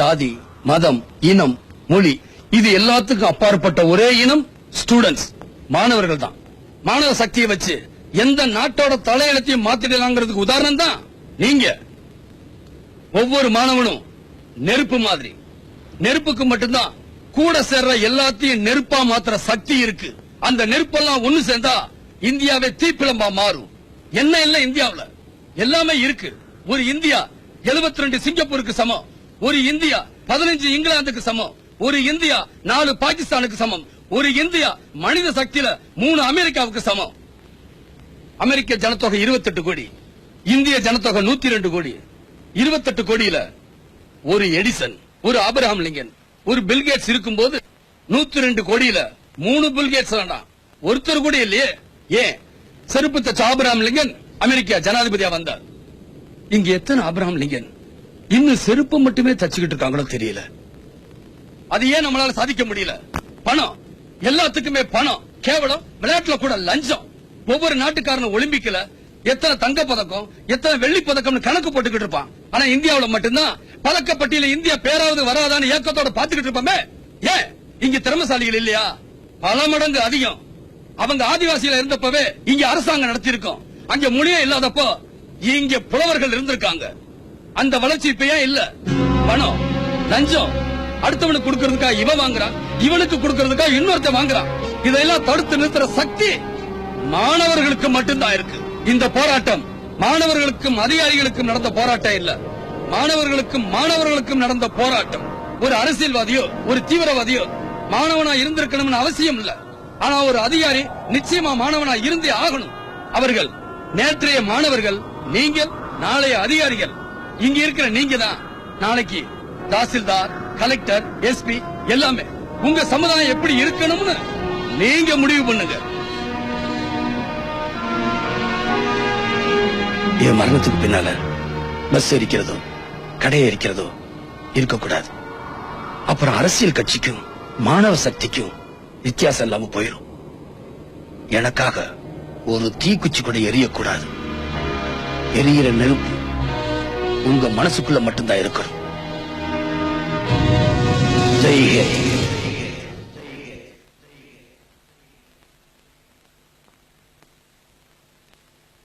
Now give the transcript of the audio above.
ஜாதி, மதம், இனம், மொழி இது எல்லாத்துக்கும் அப்பாற்பட்ட ஒரே இனம் ஸ்டூடெண்ட்ஸ், மாணவர்கள் தான். மாணவ சக்தியை வச்சு எந்த நாட்டோட தலையெழுத்தையும் மாத்திடலாங்கிறதுக்கு உதாரணம் தான் நீங்க. ஒவ்வொரு மாணவனும் நெருப்பு மாதிரி. நெருப்புக்கு மட்டும்தான் கூட சேர்ற எல்லாத்தையும் நெருப்பா மாத்திர சக்தி இருக்கு. அந்த நெருப்பெல்லாம் ஒண்ணு சேர்ந்தா இந்தியாவே தீப்பிழம்பா மாறும். என்ன இல்ல இந்தியாவுல எல்லாமே இருக்கு. ஒரு இந்தியா 72 சிங்கப்பூருக்கு சமம். ஒரு இந்தியா 15 இங்கிலாந்துக்கு சமம். ஒரு இந்தியா 4 பாகிஸ்தானுக்கு சமம். ஒரு இந்தியா மனித சக்தியில 3 அமெரிக்காவுக்கு சமம். அமெரிக்க ஜனத்தொகை 28 கோடி, இந்திய ஜனத்தொகை 102 கோடி. 28 கோடியில ஒரு எடிசன், ஒரு ஆபிரகாம் லிங்கன், ஒரு பில்கேட்ஸ் இருக்கும்போது 102 கோடியில 3 பில்கேட்ஸ் வேண்டாம், ஒருத்தர் கூட இல்லையே. ஏன் செருப்பு தச்ச ஆபிரகாம் லிங்கன் அமெரிக்கா ஜனாதிபதியா வந்தார். இங்க எத்தனை ஆபிரகாம் லிங்கன் இன்னும் செருப்பு மட்டுமே தச்சுக்கிட்டு இருக்காங்களோ தெரியல. அது ஏன் நம்மளால சாதிக்க முடியல? பணம், எல்லாத்துக்குமே பணம். கேவலம் விளையாட்டுல கூட லஞ்சம். ஒவ்வொரு நாட்டுக்காரனும் ஒலிம்பிக்ல எத்தனை தங்க பதக்கம், எத்தனை வெள்ளி பதக்கம் கணக்கு போட்டுக்கிட்டு இருப்பான். ஆனா இந்தியாவுல மட்டும்தான் பதக்கப்பட்டியல இந்தியா பேராவது வராதான்னு ஏக்கத்தோட பாத்துக்கிட்டு இருப்போமே. ஏன் இங்க திறமசாலிகள் இல்லையா? பல மடங்கு அதிகம். அவங்க ஆதிவாசியில இருந்தப்பவே இங்க அரசாங்கம் நடத்தி இருக்கோம். அங்க மொழியே இல்லாதப்போ இங்க புலவர்கள் இருந்திருக்காங்க. அந்த வளர்ச்சி இப்ப ஏன் இல்ல? பணம், லஞ்சம், அடுத்தவனுக்கு கொடுக்கறதுக்கா இவன் வாங்குறான், இவனுக்கு கொடுக்கறதுக்கா இன்னொருத்த வாங்குறான். இதெல்லாம் தடுத்து நிறுத்துற சக்தி மாணவர்களுக்கு மட்டும்தான் இருக்கு. இந்த போராட்டம் மாணவர்களுக்கும் அதிகாரிகளுக்கும் நடந்த போராட்டம் இல்ல, மாணவர்களுக்கும் நடந்த போராட்டம். ஒரு அரசியல்வாதியோ ஒரு தீவிரவாதியோ மாணவனா இருந்திருக்கணும்னு அவசியம் இல்ல. ஆனா ஒரு அதிகாரி நிச்சயமா மாணவனா இருந்தே ஆகணும். அவர்கள் நேற்றைய மாணவர்கள், நீங்கள் நாளைய அதிகாரிகள். இங்க இருக்கிற நீங்க தான் நாளைக்கு தாசில்தார், கலெக்டர், எஸ்பி எல்லாமே. உங்க சமுதாயம் எப்படி இருக்கணும்னு நீங்க முடிவு பண்ணுங்க. என் மரணத்துக்கு பின்னால பஸ் எரிக்கிறதோ கடை எரிக்கிறதோ இருக்கக்கூடாது. அப்புறம் அரசியல் கட்சிக்கும் மாணவ சக்திக்கும் வித்தியாசம் இல்லாம போயிடும். எனக்காக ஒரு தீக்குச்சி கூட எரியக்கூடாது. எரியிற நெருப்பு உங்க மனசுக்குள்ள மட்டும்தான் இருக்கணும். ஜெய் ஹிந்த்.